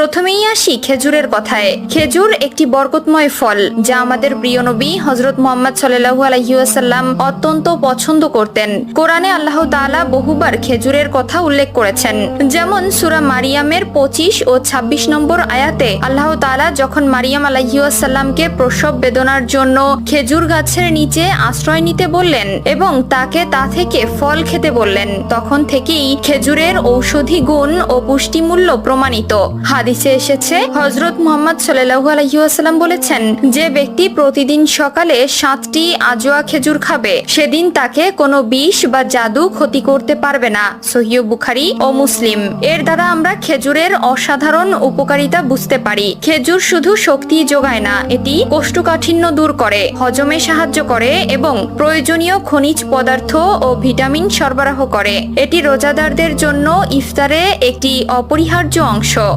প্রথমেই আসি খেজুরের কথায়। খেজুর একটি বরকতময় ফল যা আমাদের প্রিয় নবী হযরত মুহাম্মদ সাল্লাল্লাহু আলাইহি ওয়াসাল্লাম অত্যন্ত পছন্দ করতেন। কোরআনে আল্লাহ তাআলা বহুবার খেজুরের কথা উল্লেখ করেছেন। যেমন সূরা মারিয়ামের 25 ও 26 নম্বর আয়াতে আল্লাহ তাআলা যখন মারিয়াম আলাইহিস সালামকে প্রসব বেদনার জন্য খেজুর গাছের নিচে আশ্রয় নিতে বললেন এবং তাকে তা থেকে ফল খেতে বললেন, তখন থেকেই খেজুরের ঔষধি গুণ ও পুষ্টিমূল্য প্রমাণিত। হাদিসে এসেছে, হযরত মুহাম্মদ সাল্লাল্লাহু আলাইহি ওয়াসাল্লাম বলেছেন, যে ব্যক্তি প্রতিদিন সকালে 7টি আজোয়া খেজুর খাবে সেদিন তাকে কোনো বিষ বা জাদু ক্ষতি করতে পারবে না। সহিহ বুখারী ও মুসলিম। এর দ্বারা আমরা খেজুরের অসাধারণ উপকারিতা বুঝতে পারি। খেজুর শুধু শক্তি যোগায় না, এটি কোষ্ঠকাঠিন্য দূর করে, হজমে সাহায্য করে এবং প্রয়োজনীয় খনিজ পদার্থ ও ভিটামিন সরবরাহ করে। এটি রোজাদারদের জন্য ইফতারে একটি অপরিহার্য অংশ।